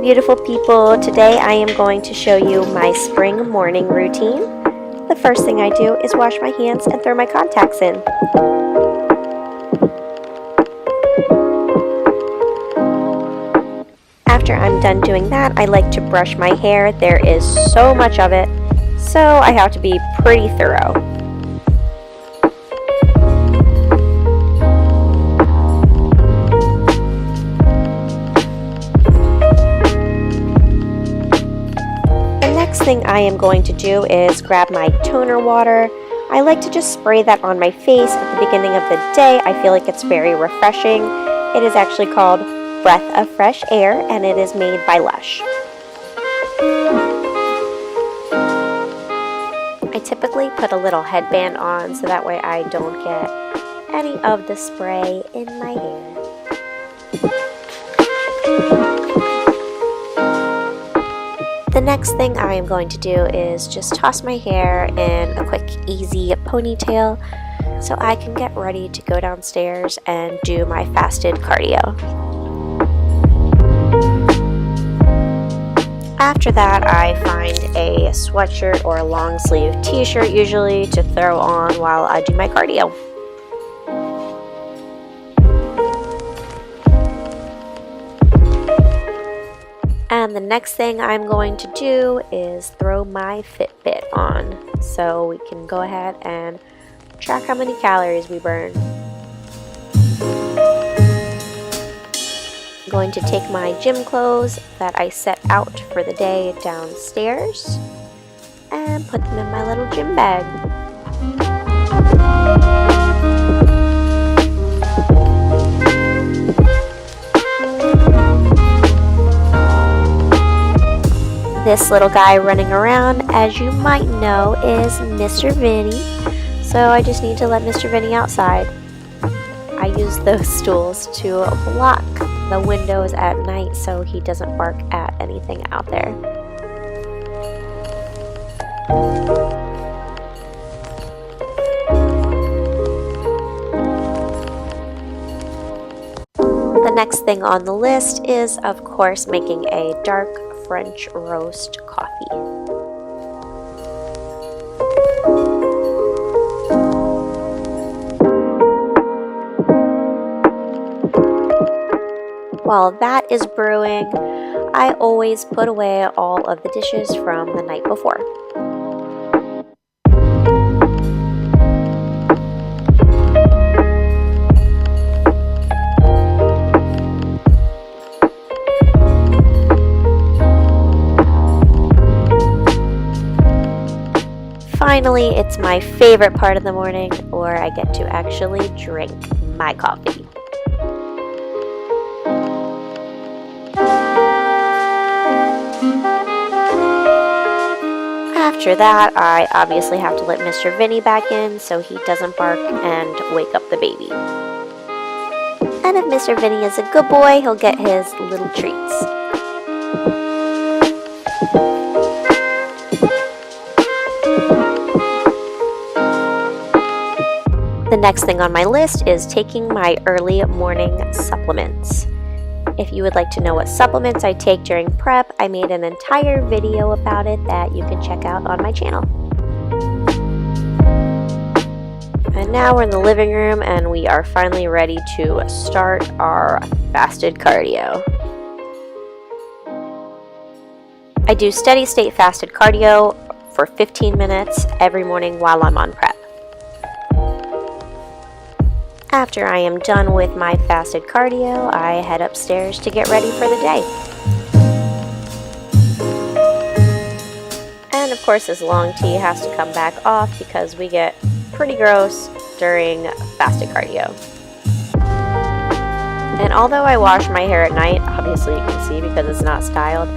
beautiful people. Today I am going to show you my spring morning routine. The first thing I do is wash my hands and throw my contacts in. After I'm done doing that, I like to brush my hair. There is so much of it, so I have to be pretty thorough. Next thing I am going to do is grab my toner water. I like to just spray that on my face at the beginning of the day. I feel like it's very refreshing. It is actually called Breath of Fresh Air, and it is made by Lush. I typically put a little headband on so that way I don't get any of the spray in my hair. The next thing I am going to do is just toss my hair in a quick, easy ponytail so I can get ready to go downstairs and do my fasted cardio. After that, I find a sweatshirt or a long sleeve t-shirt usually to throw on while I do my cardio. And the next thing I'm going to do is throw my Fitbit on so we can go ahead and track how many calories we burn. I'm going to take my gym clothes that I set out for the day downstairs and put them in my little gym bag. This little guy running around, as you might know, is Mr. Vinny. So I just need to let Mr. Vinny outside. I use those stools to block the windows at night so he doesn't bark at anything out there. The next thing on the list is, of course, making a dark French roast coffee. While that is brewing, I always put away all of the dishes from the night before. Finally, it's my favorite part of the morning, where I get to actually drink my coffee. After that, I obviously have to let Mr. Vinny back in so he doesn't bark and wake up the baby. And if Mr. Vinny is a good boy, he'll get his little treats. The next thing on my list is taking my early morning supplements. If you would like to know what supplements I take during prep, I made an entire video about it that you can check out on my channel. And now we're in the living room and we are finally ready to start our fasted cardio. I do steady state fasted cardio for 15 minutes every morning while I'm on prep. After I am done with my fasted cardio, I head upstairs to get ready for the day. And of course, this long tee has to come back off because we get pretty gross during fasted cardio. And although I wash my hair at night, obviously you can see because it's not styled,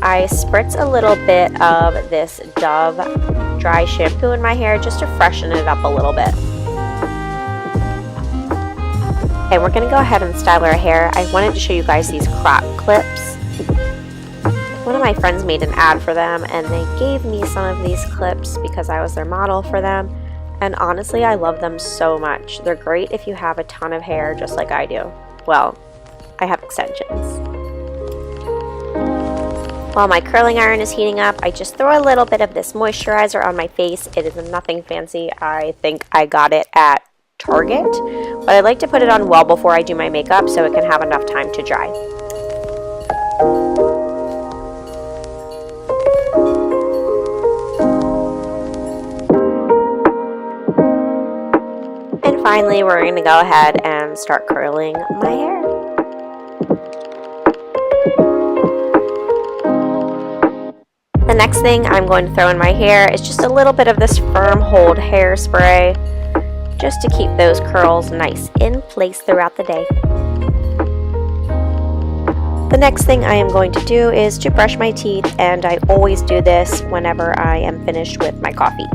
I spritz a little bit of this Dove dry shampoo in my hair just to freshen it up a little bit. Okay, we're going to go ahead and style our hair. I wanted to show you guys these crop clips. One of my friends made an ad for them and they gave me some of these clips because I was their model for them. And honestly, I love them so much. They're great if you have a ton of hair just like I do. Well, I have extensions. While my curling iron is heating up, I just throw a little bit of this moisturizer on my face. It is nothing fancy. I think I got it at Target, but I like to put it on well before I do my makeup so it can have enough time to dry. And finally, we're going to go ahead and start curling my hair. The next thing I'm going to throw in my hair is just a little bit of this Firm Hold hairspray, just to keep those curls nice in place throughout the day. The next thing I am going to do is to brush my teeth, and I always do this whenever I am finished with my coffee.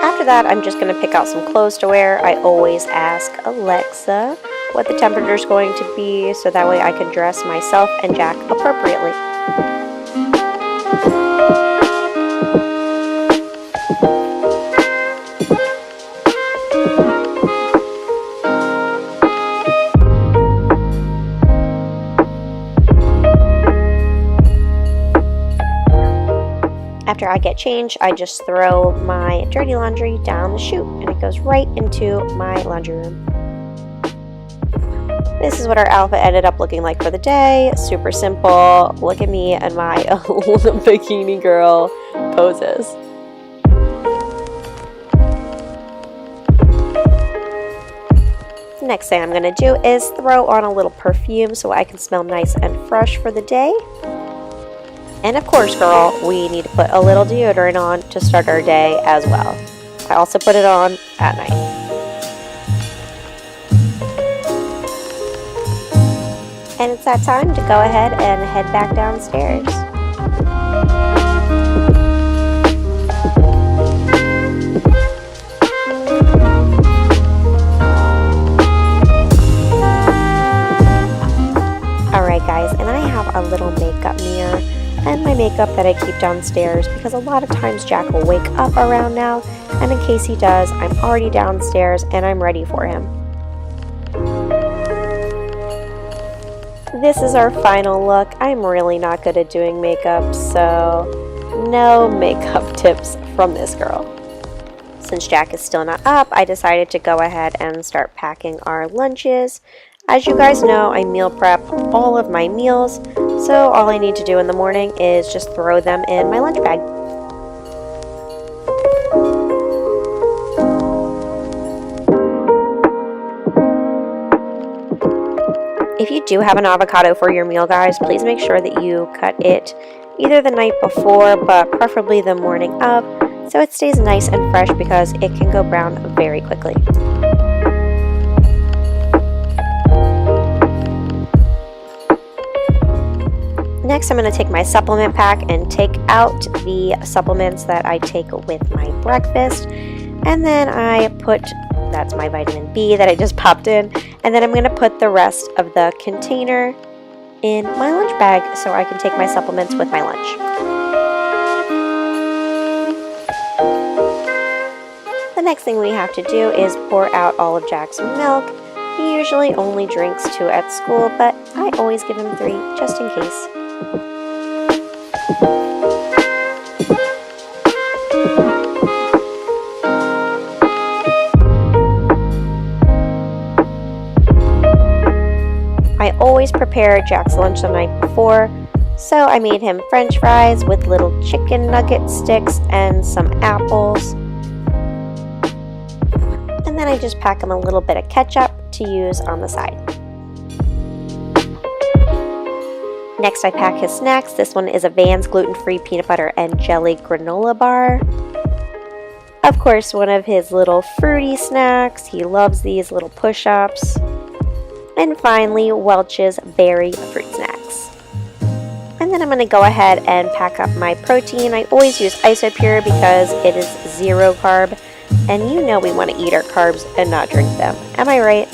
After that, I'm just going to pick out some clothes to wear. I always ask Alexa what the temperature is going to be, so that way I can dress myself and Jack appropriately. After I get changed, I just throw my dirty laundry down the chute, and it goes right into my laundry room. This is what our outfit ended up looking like for the day. Super simple. Look at me and my bikini girl poses. The next thing I'm going to do is throw on a little perfume so I can smell nice and fresh for the day. And of course, girl, we need to put a little deodorant on to start our day as well. I also put it on at night. And it's that time to go ahead and head back downstairs. Alright guys, and I have a little makeup mirror and my makeup that I keep downstairs because a lot of times Jack will wake up around now, and in case he does, I'm already downstairs and I'm ready for him. This is our final look. I'm really not good at doing makeup, so no makeup tips from this girl. Since Jack is still not up, I decided to go ahead and start packing our lunches. As you guys know, I meal prep all of my meals, so all I need to do in the morning is just throw them in my lunch bag. If you do have an avocado for your meal, guys, please make sure that you cut it either the night before, but preferably the morning of, so it stays nice and fresh because it can go brown very quickly. Next, I'm going to take my supplement pack and take out the supplements that I take with my breakfast. And then I put, that's my vitamin B that I just popped in. And then I'm going to put the rest of the container in my lunch bag so I can take my supplements with my lunch. The next thing we have to do is pour out all of Jack's milk. He usually only drinks 2 at school, but I always give him 3 just in case. I always prepare Jack's lunch the night before, so I made him French fries with little chicken nugget sticks and some apples. And then I just pack him a little bit of ketchup to use on the side. Next, I pack his snacks. This one is a Vans gluten-free peanut butter and jelly granola bar. Of course, one of his little fruity snacks. He loves these little push-ups. And finally, Welch's berry fruit snacks. And then I'm going to go ahead and pack up my protein. I always use Isopure because it is 0 carb. And you know we want to eat our carbs and not drink them. Am I right?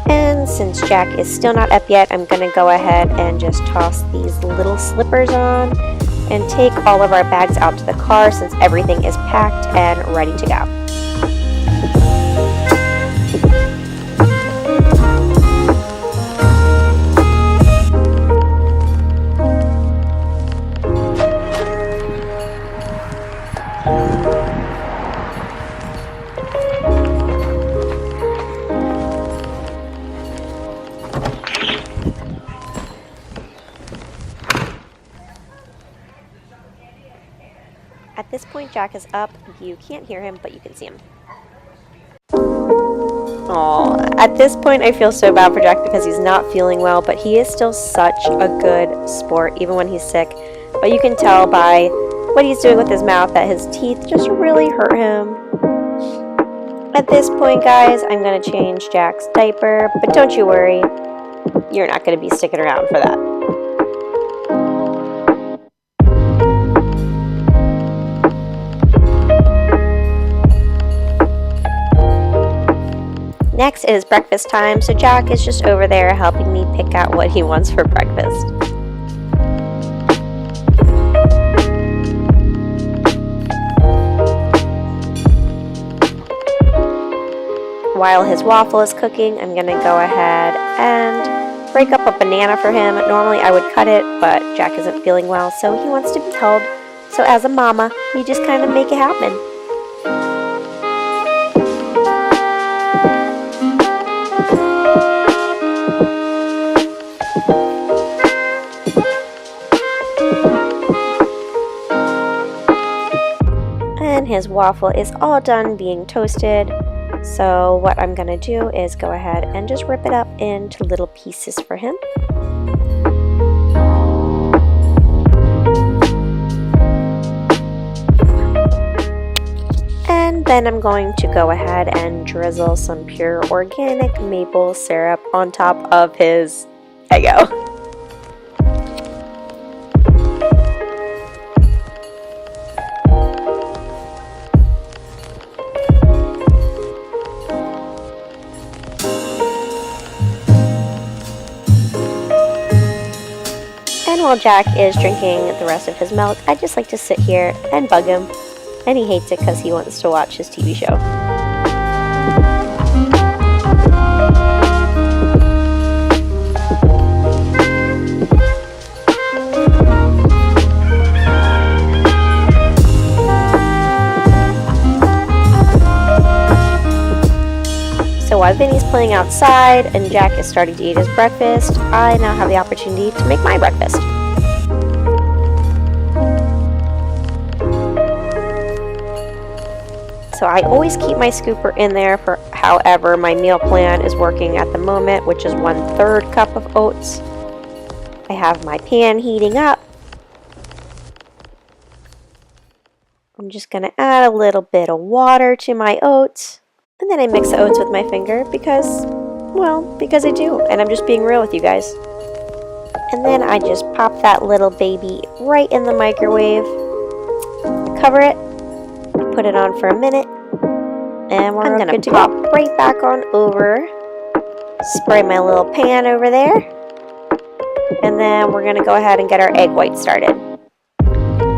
And since Jack is still not up yet, I'm going to go ahead and just toss these little slippers on. and take all of our bags out to the car since everything is packed and ready to go. At this point, Jack is up. You can't hear him, but you can see him. Aww. At this point, I feel so bad for Jack because he's not feeling well, but he is still such a good sport, even when he's sick. But you can tell by what he's doing with his mouth that his teeth just really hurt him. At this point, guys, I'm going to change Jack's diaper, but don't you worry, you're not going to be sticking around for that. Next, it is breakfast time, so Jack is just over there helping me pick out what he wants for breakfast. While his waffle is cooking, I'm going to go ahead and break up a banana for him. Normally I would cut it, but Jack isn't feeling well, so he wants to be held. So as a mama, you just kind of make it happen. And his waffle is all done being toasted. So what I'm going to do is go ahead and just rip it up into little pieces for him. And then I'm going to go ahead and drizzle some pure organic maple syrup on top of his Eggo. And while Jack is drinking the rest of his milk, I just like to sit here and bug him. And he hates it because he wants to watch his TV show. So while Vinny's playing outside and Jack is starting to eat his breakfast, I now have the opportunity to make my breakfast. So I always keep my scooper in there for however my meal plan is working at the moment, which is 1/3 cup of oats. I have my pan heating up. I'm just going to add a little bit of water to my oats. And then I mix the oats with my finger because I do. And I'm just being real with you guys. And then I just pop that little baby right in the microwave. Cover it. Put it on for a minute. And we're going to pop right back on over. Spray my little pan over there. And then we're going to go ahead and get our egg whites started.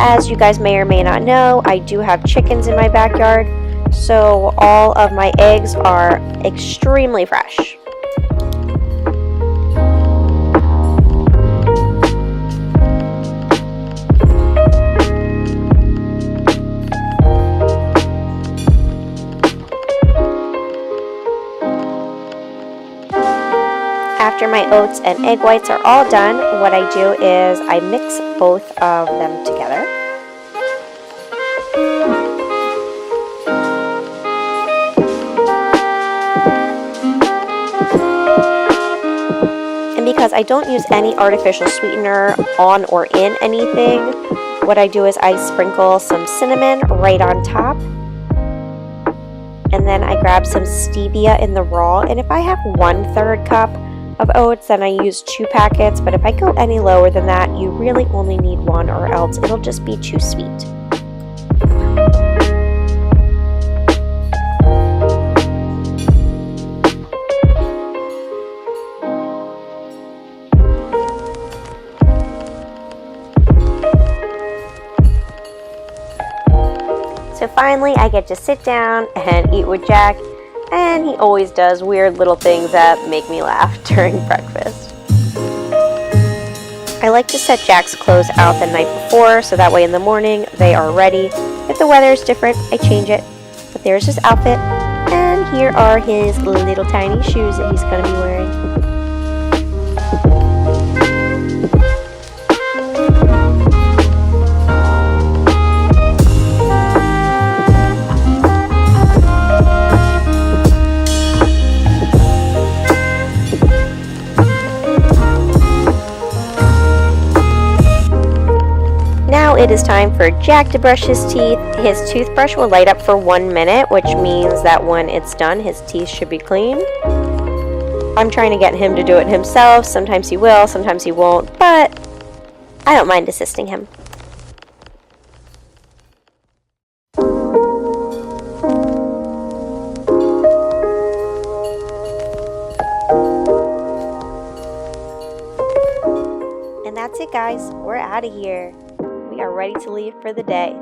As you guys may or may not know, I do have chickens in my backyard. So all of my eggs are extremely fresh. After my oats and egg whites are all done, what I do is I mix both of them together. And because I don't use any artificial sweetener on or in anything, what I do is I sprinkle some cinnamon right on top. And then I grab some stevia in the raw. And if I have 1/3 cup of oats, then I use 2 packets, but if I go any lower than that, you really only need 1 or else it'll just be too sweet. finally I get to sit down and eat with Jack, and he always does weird little things that make me laugh during breakfast. I like to set Jack's clothes out the night before so that way in the morning they are ready. If the weather is different, I change it. But there's his outfit, and here are his little tiny shoes that he's going to be wearing. Now it is time for Jack to brush his teeth. His toothbrush will light up for 1 minute, which means that when it's done, his teeth should be clean. I'm trying to get him to do it himself. Sometimes he will, sometimes he won't, but I don't mind assisting him. And that's it, guys. We're out of here. We are ready to leave for the day.